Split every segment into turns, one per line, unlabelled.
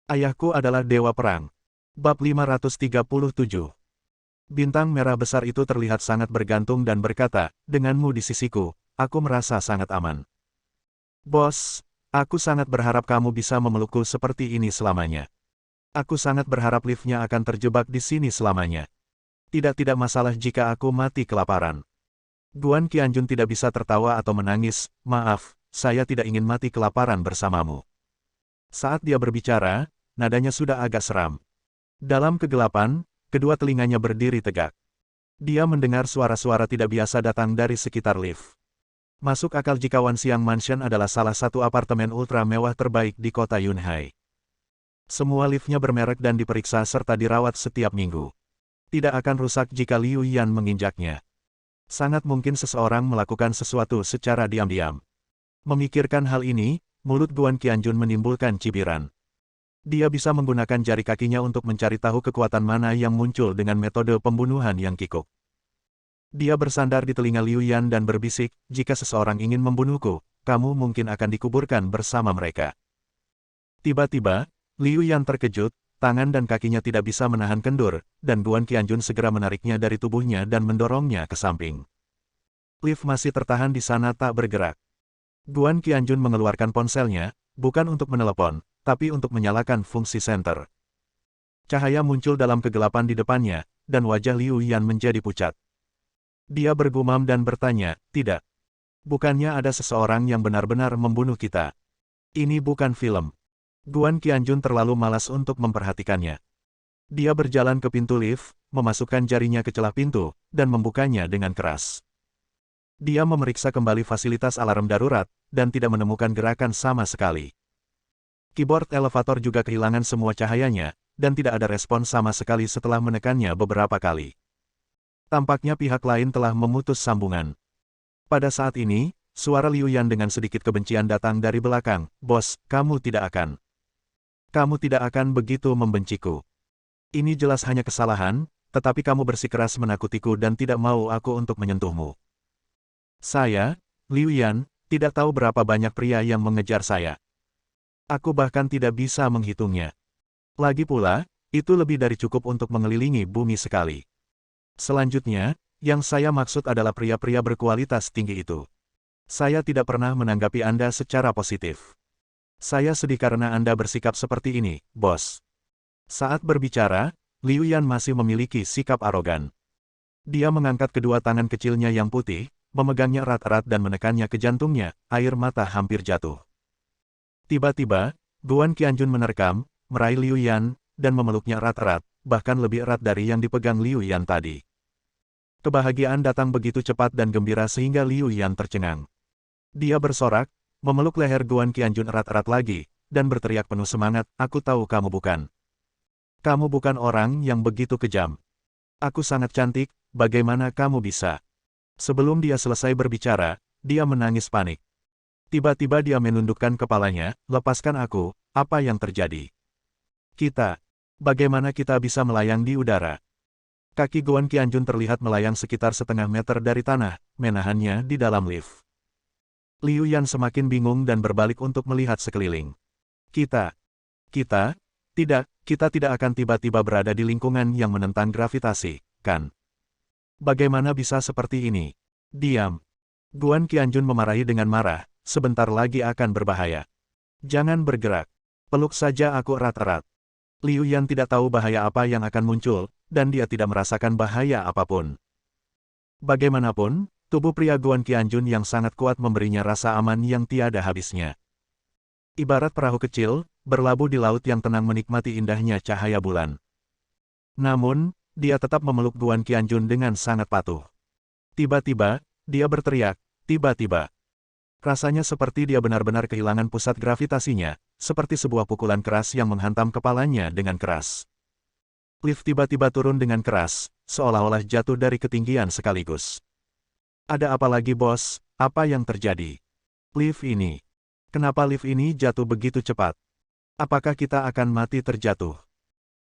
Ayahku adalah dewa perang. Bab 537. Bintang merah besar itu terlihat sangat bergantung dan berkata, denganmu di sisiku, aku merasa sangat aman. Bos, aku sangat berharap kamu bisa memelukku seperti ini selamanya. Aku sangat berharap liftnya akan terjebak di sini selamanya. Tidak masalah jika aku mati kelaparan. Guan Qianjun tidak bisa tertawa atau menangis, maaf, saya tidak ingin mati kelaparan bersamamu. Saat dia berbicara, nadanya sudah agak seram. Dalam kegelapan, kedua telinganya berdiri tegak. Dia mendengar suara-suara tidak biasa datang dari sekitar lift. Masuk akal jika Wanxiang Mansion adalah salah satu apartemen ultra mewah terbaik di kota Yunhai. Semua liftnya bermerek dan diperiksa serta dirawat setiap minggu. Tidak akan rusak jika Liu Yan menginjaknya. Sangat mungkin seseorang melakukan sesuatu secara diam-diam. Memikirkan hal ini, mulut Guan Qianjun menimbulkan cibiran. Dia bisa menggunakan jari kakinya untuk mencari tahu kekuatan mana yang muncul dengan metode pembunuhan yang kikuk. Dia bersandar di telinga Liu Yan dan berbisik, jika seseorang ingin membunuhku, kamu mungkin akan dikuburkan bersama mereka. Tiba-tiba, Liu Yan terkejut, tangan dan kakinya tidak bisa menahan kendur, dan Guan Qianjun segera menariknya dari tubuhnya dan mendorongnya ke samping. Lift masih tertahan di sana tak bergerak. Guan Qianjun mengeluarkan ponselnya, bukan untuk menelepon, tapi untuk menyalakan fungsi senter. Cahaya muncul dalam kegelapan di depannya, dan wajah Liu Yan menjadi pucat. Dia bergumam dan bertanya, tidak. Bukannya ada seseorang yang benar-benar membunuh kita. Ini bukan film. Guan Qianjun terlalu malas untuk memperhatikannya. Dia berjalan ke pintu lift, memasukkan jarinya ke celah pintu, dan membukanya dengan keras. Dia memeriksa kembali fasilitas alarm darurat, dan tidak menemukan gerakan sama sekali. Keyboard elevator juga kehilangan semua cahayanya, dan tidak ada respon sama sekali setelah menekannya beberapa kali. Tampaknya pihak lain telah memutus sambungan. Pada saat ini, suara Liu Yan dengan sedikit kebencian datang dari belakang, "Bos, kamu tidak akan. Kamu tidak akan begitu membenciku. Ini jelas hanya kesalahan, tetapi kamu bersikeras menakutiku dan tidak mau aku untuk menyentuhmu." Saya, Liu Yan, tidak tahu berapa banyak pria yang mengejar saya. Aku bahkan tidak bisa menghitungnya. Lagi pula, itu lebih dari cukup untuk mengelilingi bumi sekali. Selanjutnya, yang saya maksud adalah pria-pria berkualitas tinggi itu. Saya tidak pernah menanggapi Anda secara positif. Saya sedih karena Anda bersikap seperti ini, bos. Saat berbicara, Liu Yan masih memiliki sikap arogan. Dia mengangkat kedua tangan kecilnya yang putih, memegangnya erat-erat dan menekannya ke jantungnya, air mata hampir jatuh. Tiba-tiba, Guan Qianjun menerkam, meraih Liu Yan, dan memeluknya erat-erat, bahkan lebih erat dari yang dipegang Liu Yan tadi. Kebahagiaan datang begitu cepat dan gembira sehingga Liu Yan tercengang. Dia bersorak, memeluk leher Guan Qianjun erat-erat lagi, dan berteriak penuh semangat, aku tahu kamu bukan. Kamu bukan orang yang begitu kejam. Aku sangat cantik, bagaimana kamu bisa? Sebelum dia selesai berbicara, dia menangis panik. Tiba-tiba dia menundukkan kepalanya, lepaskan aku, apa yang terjadi? Bagaimana kita bisa melayang di udara? Kaki Guan Qianjun terlihat melayang sekitar setengah meter dari tanah, menahannya di dalam lift. Liu Yan semakin bingung dan berbalik untuk melihat sekeliling. Kita tidak akan tiba-tiba berada di lingkungan yang menentang gravitasi, kan? Bagaimana bisa seperti ini? Diam. Guan Qianjun memarahi dengan marah. Sebentar lagi akan berbahaya. Jangan bergerak. Peluk saja aku erat-erat. Liu Yan tidak tahu bahaya apa yang akan muncul, dan dia tidak merasakan bahaya apapun. Bagaimanapun, tubuh pria Guan Qianjun yang sangat kuat memberinya rasa aman yang tiada habisnya. Ibarat perahu kecil, berlabuh di laut yang tenang menikmati indahnya cahaya bulan. Namun, dia tetap memeluk Guan Qianjun dengan sangat patuh. Tiba-tiba, dia berteriak, tiba-tiba. Rasanya seperti dia benar-benar kehilangan pusat gravitasinya, seperti sebuah pukulan keras yang menghantam kepalanya dengan keras. Lift tiba-tiba turun dengan keras, seolah-olah jatuh dari ketinggian sekaligus. Ada apa lagi bos? Apa yang terjadi? Kenapa lift ini jatuh begitu cepat? Apakah kita akan mati terjatuh?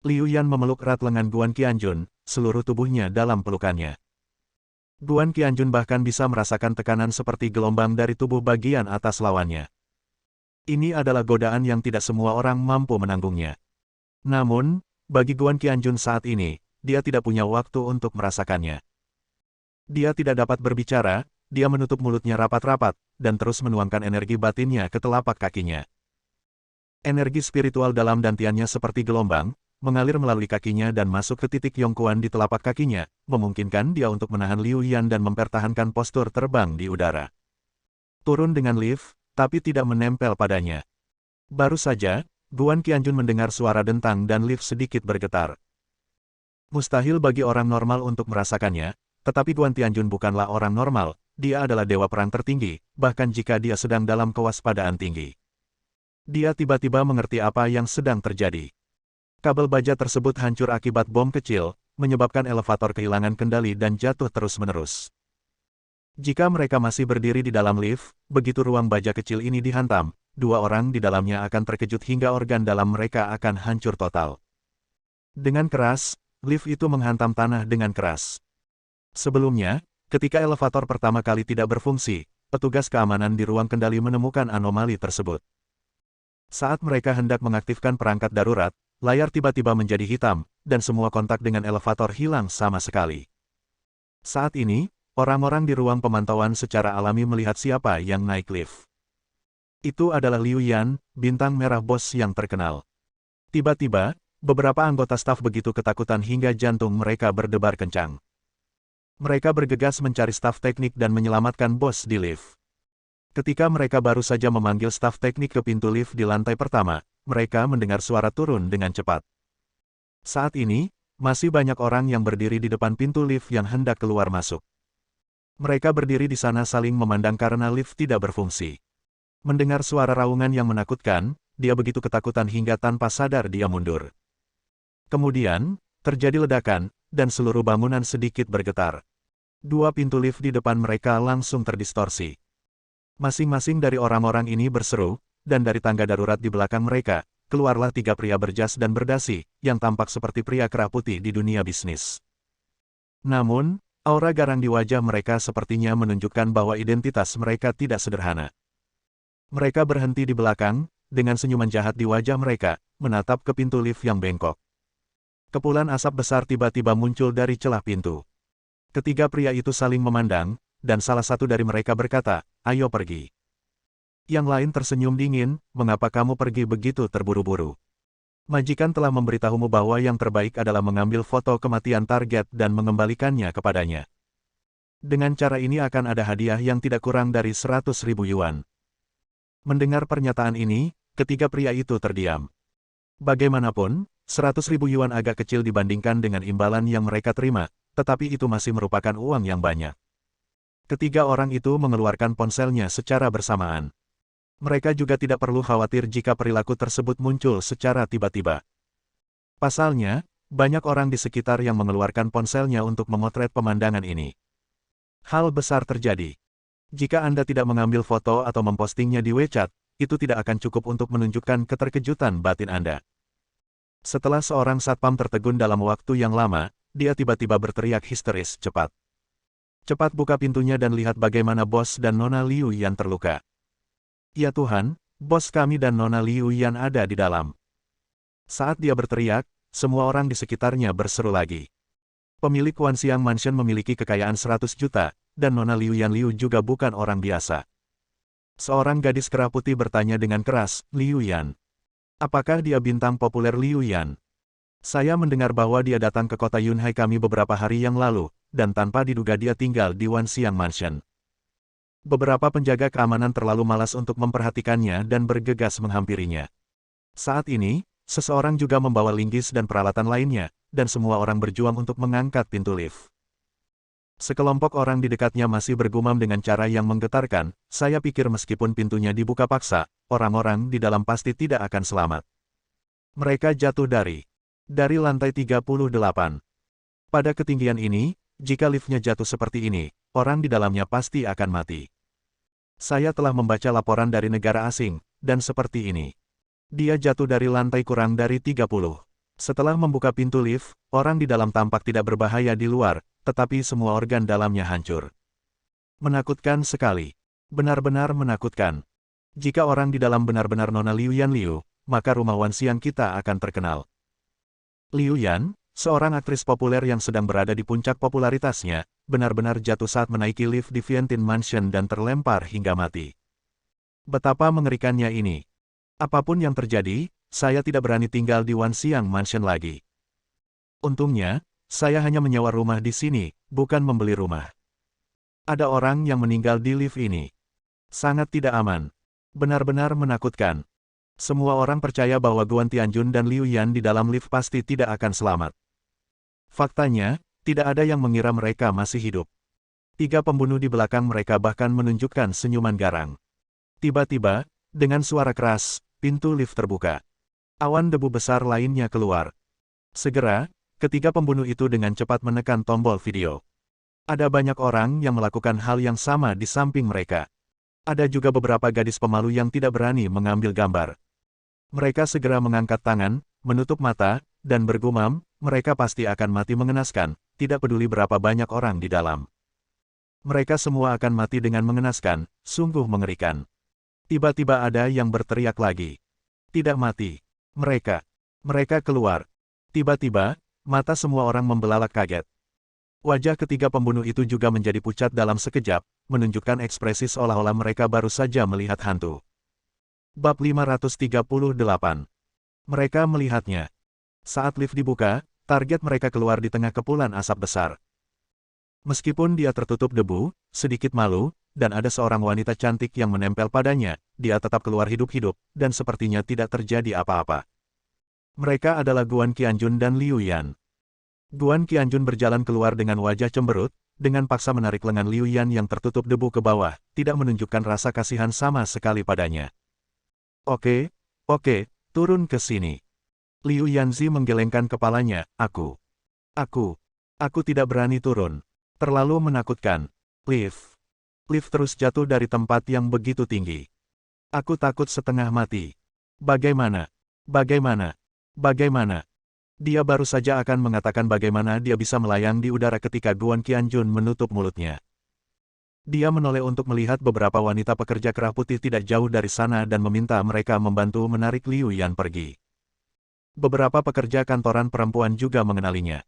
Liu Yan memeluk erat lengan Guan Qianjun, seluruh tubuhnya dalam pelukannya. Guan Qianjun bahkan bisa merasakan tekanan seperti gelombang dari tubuh bagian atas lawannya. Ini adalah godaan yang tidak semua orang mampu menanggungnya. Namun, bagi Guan Qianjun saat ini, dia tidak punya waktu untuk merasakannya. Dia tidak dapat berbicara, dia menutup mulutnya rapat-rapat, dan terus menuangkan energi batinnya ke telapak kakinya. Energi spiritual dalam dantiannya seperti gelombang, mengalir melalui kakinya dan masuk ke titik Yongkuan di telapak kakinya, memungkinkan dia untuk menahan Liu Yan dan mempertahankan postur terbang di udara. Turun dengan lift, tapi tidak menempel padanya. Baru saja, Guan Qianjun mendengar suara dentang dan lift sedikit bergetar. Mustahil bagi orang normal untuk merasakannya, tetapi Guan Qianjun bukanlah orang normal, dia adalah dewa perang tertinggi, bahkan jika dia sedang dalam kewaspadaan tinggi. Dia tiba-tiba mengerti apa yang sedang terjadi. Kabel baja tersebut hancur akibat bom kecil, menyebabkan elevator kehilangan kendali dan jatuh terus-menerus. Jika mereka masih berdiri di dalam lift, begitu ruang baja kecil ini dihantam, dua orang di dalamnya akan terkejut hingga organ dalam mereka akan hancur total. Dengan keras, lift itu menghantam tanah dengan keras. Sebelumnya, ketika elevator pertama kali tidak berfungsi, petugas keamanan di ruang kendali menemukan anomali tersebut. Saat mereka hendak mengaktifkan perangkat darurat, layar tiba-tiba menjadi hitam, dan semua kontak dengan elevator hilang sama sekali. Saat ini, orang-orang di ruang pemantauan secara alami melihat siapa yang naik lift. Itu adalah Liu Yan, bintang merah bos yang terkenal. Tiba-tiba, beberapa anggota staf begitu ketakutan hingga jantung mereka berdebar kencang. Mereka bergegas mencari staf teknik dan menyelamatkan bos di lift. Ketika mereka baru saja memanggil staf teknik ke pintu lift di lantai pertama, mereka mendengar suara turun dengan cepat. Saat ini, masih banyak orang yang berdiri di depan pintu lift yang hendak keluar masuk. Mereka berdiri di sana saling memandang karena lift tidak berfungsi. Mendengar suara raungan yang menakutkan, dia begitu ketakutan hingga tanpa sadar dia mundur. Kemudian, terjadi ledakan, dan seluruh bangunan sedikit bergetar. Dua pintu lift di depan mereka langsung terdistorsi. Masing-masing dari orang-orang ini berseru, dan dari tangga darurat di belakang mereka, keluarlah tiga pria berjas dan berdasi, yang tampak seperti pria kerah putih di dunia bisnis. Namun, aura garang di wajah mereka sepertinya menunjukkan bahwa identitas mereka tidak sederhana. Mereka berhenti di belakang, dengan senyuman jahat di wajah mereka, menatap ke pintu lift yang bengkok. Kepulan asap besar tiba-tiba muncul dari celah pintu. Ketiga pria itu saling memandang, dan salah satu dari mereka berkata, "Ayo pergi." Yang lain tersenyum dingin, "Mengapa kamu pergi begitu terburu-buru? Majikan telah memberitahumu bahwa yang terbaik adalah mengambil foto kematian target dan mengembalikannya kepadanya. Dengan cara ini akan ada hadiah yang tidak kurang dari 100.000 yuan." Mendengar pernyataan ini, ketiga pria itu terdiam. Bagaimanapun, 100.000 yuan agak kecil dibandingkan dengan imbalan yang mereka terima, tetapi itu masih merupakan uang yang banyak. Ketiga orang itu mengeluarkan ponselnya secara bersamaan. Mereka juga tidak perlu khawatir jika perilaku tersebut muncul secara tiba-tiba. Pasalnya, banyak orang di sekitar yang mengeluarkan ponselnya untuk memotret pemandangan ini. Hal besar terjadi. Jika Anda tidak mengambil foto atau mempostingnya di WeChat, itu tidak akan cukup untuk menunjukkan keterkejutan batin Anda. Setelah seorang satpam tertegun dalam waktu yang lama, dia tiba-tiba berteriak histeris, "Cepat! Cepat buka pintunya dan lihat bagaimana bos dan Nona Liu Yan terluka." "Ya Tuhan, bos kami dan Nona Liu Yan ada di dalam." Saat dia berteriak, semua orang di sekitarnya berseru lagi. Pemilik Wanxiang Mansion memiliki kekayaan 100 juta, dan Nona Liu Yan Liu juga bukan orang biasa. Seorang gadis kerah putih bertanya dengan keras, "Liu Yan? Apakah dia bintang populer Liu Yan? Saya mendengar bahwa dia datang ke kota Yunhai kami beberapa hari yang lalu, dan tanpa diduga dia tinggal di Wanxiang Mansion." Beberapa penjaga keamanan terlalu malas untuk memperhatikannya dan bergegas menghampirinya. Saat ini, seseorang juga membawa linggis dan peralatan lainnya, dan semua orang berjuang untuk mengangkat pintu lift. Sekelompok orang di dekatnya masih bergumam dengan cara yang menggetarkan, "Saya pikir meskipun pintunya dibuka paksa, orang-orang di dalam pasti tidak akan selamat." Mereka jatuh dari lantai 38. Pada ketinggian ini, jika liftnya jatuh seperti ini, orang di dalamnya pasti akan mati. Saya telah membaca laporan dari negara asing, dan seperti ini. Dia jatuh dari lantai kurang dari 30. Setelah membuka pintu lift, orang di dalam tampak tidak berbahaya di luar, tetapi semua organ dalamnya hancur. Menakutkan sekali. Benar-benar menakutkan. Jika orang di dalam benar-benar Nona Liu Yan Liu, maka rumah Wanxiang kita akan terkenal. Liu Yan, seorang aktris populer yang sedang berada di puncak popularitasnya, benar-benar jatuh saat menaiki lift di Vientiane Mansion dan terlempar hingga mati. Betapa mengerikannya ini. Apapun yang terjadi, saya tidak berani tinggal di Wanxiang Mansion lagi. Untungnya, saya hanya menyewa rumah di sini, bukan membeli rumah. Ada orang yang meninggal di lift ini. Sangat tidak aman. Benar-benar menakutkan. Semua orang percaya bahwa Guan Tianjun dan Liu Yan di dalam lift pasti tidak akan selamat. Faktanya, tidak ada yang mengira mereka masih hidup. 3 pembunuh di belakang mereka bahkan menunjukkan senyuman garang. Tiba-tiba, dengan suara keras, pintu lift terbuka. Awan debu besar lainnya keluar. Segera, ketiga pembunuh itu dengan cepat menekan tombol video. Ada banyak orang yang melakukan hal yang sama di samping mereka. Ada juga beberapa gadis pemalu yang tidak berani mengambil gambar. Mereka segera mengangkat tangan, menutup mata, dan bergumam, mereka pasti akan mati mengenaskan, tidak peduli berapa banyak orang di dalam. Mereka semua akan mati dengan mengenaskan, sungguh mengerikan. Tiba-tiba ada yang berteriak lagi. Tidak mati. Mereka keluar. Tiba-tiba, mata semua orang membelalak kaget. Wajah ketiga pembunuh itu juga menjadi pucat dalam sekejap, menunjukkan ekspresi seolah-olah mereka baru saja melihat hantu. Bab 538. Mereka melihatnya. Saat lift dibuka, target mereka keluar di tengah kepulan asap besar. Meskipun dia tertutup debu, sedikit malu, dan ada seorang wanita cantik yang menempel padanya, dia tetap keluar hidup-hidup, dan sepertinya tidak terjadi apa-apa. Mereka adalah Guan Qianjun dan Liu Yan. Guan Qianjun berjalan keluar dengan wajah cemberut, dengan paksa menarik lengan Liu Yan yang tertutup debu ke bawah, tidak menunjukkan rasa kasihan sama sekali padanya. Oke, turun ke sini. Liu Yanzi menggelengkan kepalanya, aku tidak berani turun. Terlalu menakutkan. Lift terus jatuh dari tempat yang begitu tinggi. Aku takut setengah mati. Bagaimana? Dia baru saja akan mengatakan bagaimana dia bisa melayang di udara ketika Guan Qianjun menutup mulutnya. Dia menoleh untuk melihat beberapa wanita pekerja kerah putih tidak jauh dari sana dan meminta mereka membantu menarik Liu Yan pergi. Beberapa pekerja kantoran perempuan juga mengenalinya.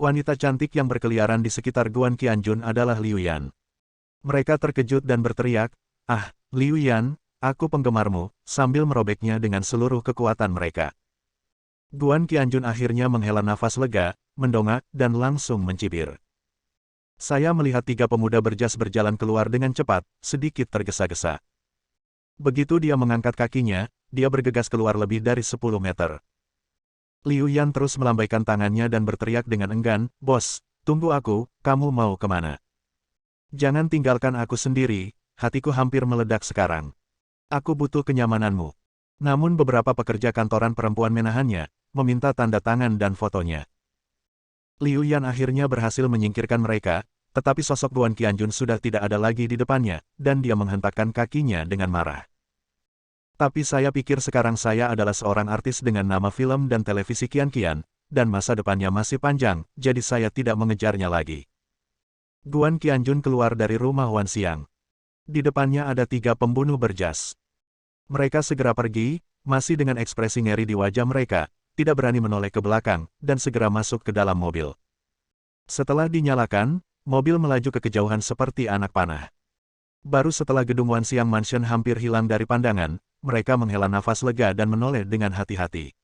Wanita cantik yang berkeliaran di sekitar Guan Qianjun adalah Liu Yan. Mereka terkejut dan berteriak, "Ah, Liu Yan, aku penggemarmu," sambil merobeknya dengan seluruh kekuatan mereka. Guan Qianjun akhirnya menghela nafas lega, mendongak, dan langsung mencibir. Saya melihat 3 pemuda berjas berjalan keluar dengan cepat, sedikit tergesa-gesa. Begitu dia mengangkat kakinya, dia bergegas keluar lebih dari 10 meter. Liu Yan terus melambaikan tangannya dan berteriak dengan enggan, "Bos, tunggu aku, kamu mau kemana? Jangan tinggalkan aku sendiri, hatiku hampir meledak sekarang. Aku butuh kenyamananmu." Namun beberapa pekerja kantoran perempuan menahannya, meminta tanda tangan dan fotonya. Liu Yan akhirnya berhasil menyingkirkan mereka, tetapi sosok Guan Qianjun sudah tidak ada lagi di depannya, dan dia menghentakkan kakinya dengan marah. Tapi saya pikir sekarang saya adalah seorang artis dengan nama film dan televisi kian-kian, dan masa depannya masih panjang, jadi saya tidak mengejarnya lagi. Guan Qianjun keluar dari rumah Wanxiang. Di depannya ada 3 pembunuh berjas. Mereka segera pergi, masih dengan ekspresi ngeri di wajah mereka, tidak berani menoleh ke belakang, dan segera masuk ke dalam mobil. Setelah dinyalakan, mobil melaju ke kejauhan seperti anak panah. Baru setelah gedung Wanxiang Mansion hampir hilang dari pandangan, mereka menghela nafas lega dan menoleh dengan hati-hati.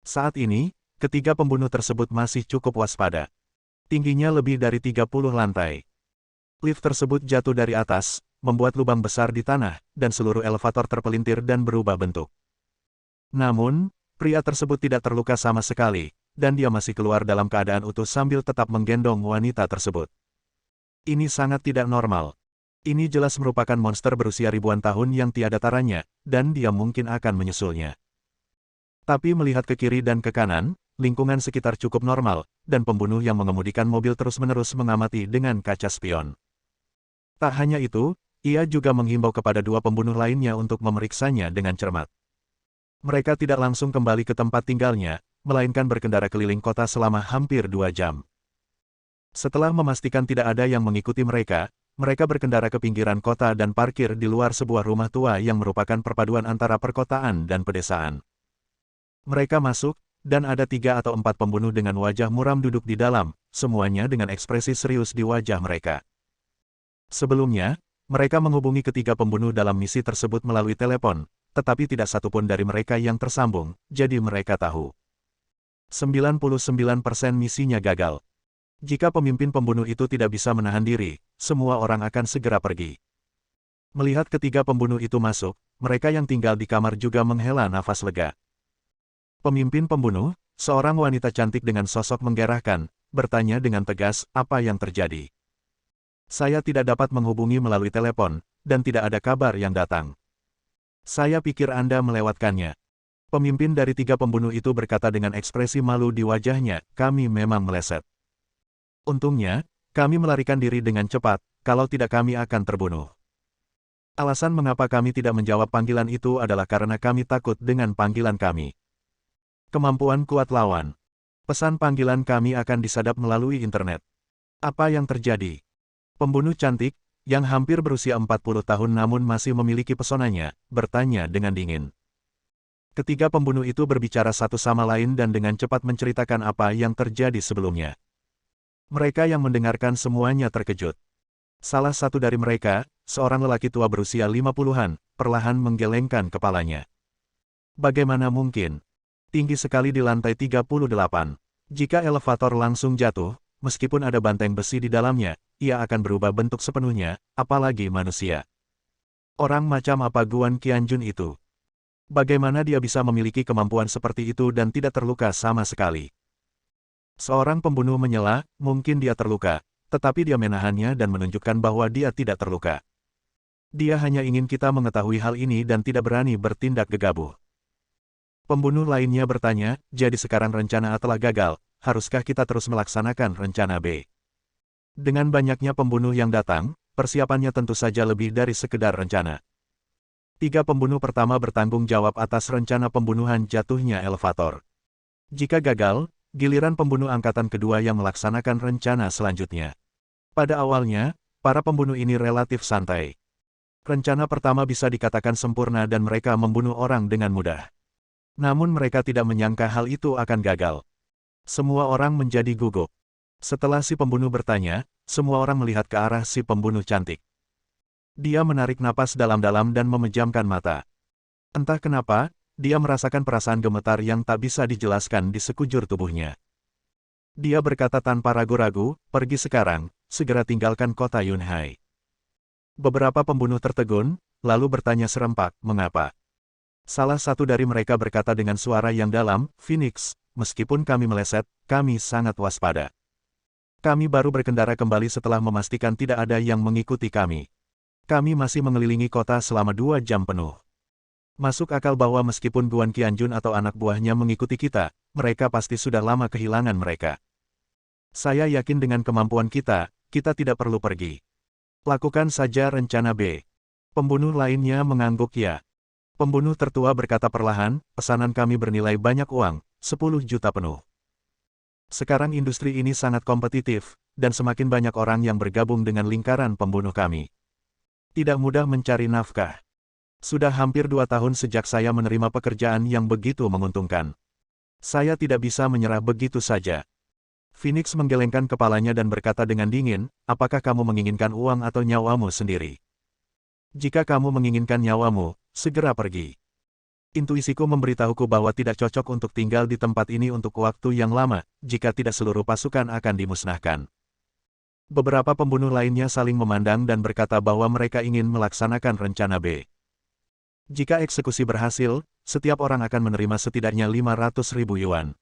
Saat ini, ketiga pembunuh tersebut masih cukup waspada. Tingginya lebih dari 30 lantai. Lift tersebut jatuh dari atas, membuat lubang besar di tanah, dan seluruh elevator terpelintir dan berubah bentuk. Namun, pria tersebut tidak terluka sama sekali, dan dia masih keluar dalam keadaan utuh sambil tetap menggendong wanita tersebut. Ini sangat tidak normal. Ini jelas merupakan monster berusia ribuan tahun yang tiada taranya, dan dia mungkin akan menyusulnya. Tapi melihat ke kiri dan ke kanan, lingkungan sekitar cukup normal, dan pembunuh yang mengemudikan mobil terus-menerus mengamati dengan kaca spion. Tak hanya itu, ia juga menghimbau kepada 2 pembunuh lainnya untuk memeriksanya dengan cermat. Mereka tidak langsung kembali ke tempat tinggalnya, melainkan berkendara keliling kota selama hampir 2 jam. Setelah memastikan tidak ada yang mengikuti mereka, mereka berkendara ke pinggiran kota dan parkir di luar sebuah rumah tua yang merupakan perpaduan antara perkotaan dan pedesaan. Mereka masuk, dan ada 3 atau 4 pembunuh dengan wajah muram duduk di dalam, semuanya dengan ekspresi serius di wajah mereka. Sebelumnya, mereka menghubungi ketiga pembunuh dalam misi tersebut melalui telepon, tetapi tidak satupun dari mereka yang tersambung, jadi mereka tahu. 99% misinya gagal. Jika pemimpin pembunuh itu tidak bisa menahan diri, semua orang akan segera pergi. Melihat ketiga pembunuh itu masuk, mereka yang tinggal di kamar juga menghela nafas lega. Pemimpin pembunuh, seorang wanita cantik dengan sosok menggerahkan, bertanya dengan tegas, apa yang terjadi? Saya tidak dapat menghubungi melalui telepon, dan tidak ada kabar yang datang. Saya pikir Anda melewatkannya. Pemimpin dari 3 pembunuh itu berkata dengan ekspresi malu di wajahnya, kami memang meleset. Untungnya, kami melarikan diri dengan cepat, kalau tidak kami akan terbunuh. Alasan mengapa kami tidak menjawab panggilan itu adalah karena kami takut dengan panggilan kami. Kemampuan kuat lawan. Pesan panggilan kami akan disadap melalui internet. Apa yang terjadi? Pembunuh cantik, yang hampir berusia 40 tahun namun masih memiliki pesonanya, bertanya dengan dingin. Ketiga pembunuh itu berbicara satu sama lain dan dengan cepat menceritakan apa yang terjadi sebelumnya. Mereka yang mendengarkan semuanya terkejut. Salah satu dari mereka, seorang lelaki tua berusia 50-an, perlahan menggelengkan kepalanya. Bagaimana mungkin? Tinggi sekali di lantai 38. Jika elevator langsung jatuh, meskipun ada banteng besi di dalamnya, ia akan berubah bentuk sepenuhnya, apalagi manusia. Orang macam apa Guan Qianjun itu? Bagaimana dia bisa memiliki kemampuan seperti itu dan tidak terluka sama sekali? Seorang pembunuh menyela, mungkin dia terluka, tetapi dia menahannya dan menunjukkan bahwa dia tidak terluka. Dia hanya ingin kita mengetahui hal ini dan tidak berani bertindak gegabah. Pembunuh lainnya bertanya, jadi sekarang rencana A telah gagal, haruskah kita terus melaksanakan rencana B? Dengan banyaknya pembunuh yang datang, persiapannya tentu saja lebih dari sekedar rencana. 3 pembunuh pertama bertanggung jawab atas rencana pembunuhan jatuhnya elevator. Jika gagal, giliran pembunuh angkatan kedua yang melaksanakan rencana selanjutnya. Pada awalnya, para pembunuh ini relatif santai. Rencana pertama bisa dikatakan sempurna dan mereka membunuh orang dengan mudah. Namun mereka tidak menyangka hal itu akan gagal. Semua orang menjadi gugup. Setelah si pembunuh bertanya, semua orang melihat ke arah si pembunuh cantik. Dia menarik napas dalam-dalam dan memejamkan mata. Entah kenapa, dia merasakan perasaan gemetar yang tak bisa dijelaskan di sekujur tubuhnya. Dia berkata tanpa ragu-ragu, pergi sekarang, segera tinggalkan kota Yunhai. Beberapa pembunuh tertegun, lalu bertanya serempak, mengapa? Salah satu dari mereka berkata dengan suara yang dalam, Phoenix, meskipun kami meleset, kami sangat waspada. Kami baru berkendara kembali setelah memastikan tidak ada yang mengikuti kami. Kami masih mengelilingi kota selama 2 jam penuh. Masuk akal bahwa meskipun Guan Qianjun atau anak buahnya mengikuti kita, mereka pasti sudah lama kehilangan mereka. Saya yakin dengan kemampuan kita, kita tidak perlu pergi. Lakukan saja rencana B. Pembunuh lainnya mengangguk ya. Pembunuh tertua berkata perlahan, pesanan kami bernilai banyak uang, 10 juta penuh. Sekarang industri ini sangat kompetitif, dan semakin banyak orang yang bergabung dengan lingkaran pembunuh kami. Tidak mudah mencari nafkah. Sudah hampir 2 tahun sejak saya menerima pekerjaan yang begitu menguntungkan. Saya tidak bisa menyerah begitu saja. Phoenix menggelengkan kepalanya dan berkata dengan dingin, apakah kamu menginginkan uang atau nyawamu sendiri? Jika kamu menginginkan nyawamu, segera pergi. Intuisiku memberitahuku bahwa tidak cocok untuk tinggal di tempat ini untuk waktu yang lama, jika tidak seluruh pasukan akan dimusnahkan. Beberapa pembunuh lainnya saling memandang dan berkata bahwa mereka ingin melaksanakan rencana B. Jika eksekusi berhasil, setiap orang akan menerima setidaknya 500.000 yuan.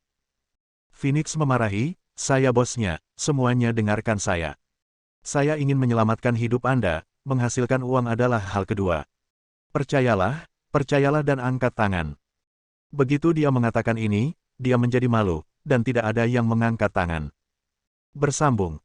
Phoenix memarahi, saya bosnya, semuanya dengarkan saya. Saya ingin menyelamatkan hidup Anda, menghasilkan uang adalah hal kedua. Percayalah, percayalah dan angkat tangan. Begitu dia mengatakan ini, dia menjadi malu, dan tidak ada yang mengangkat tangan. Bersambung.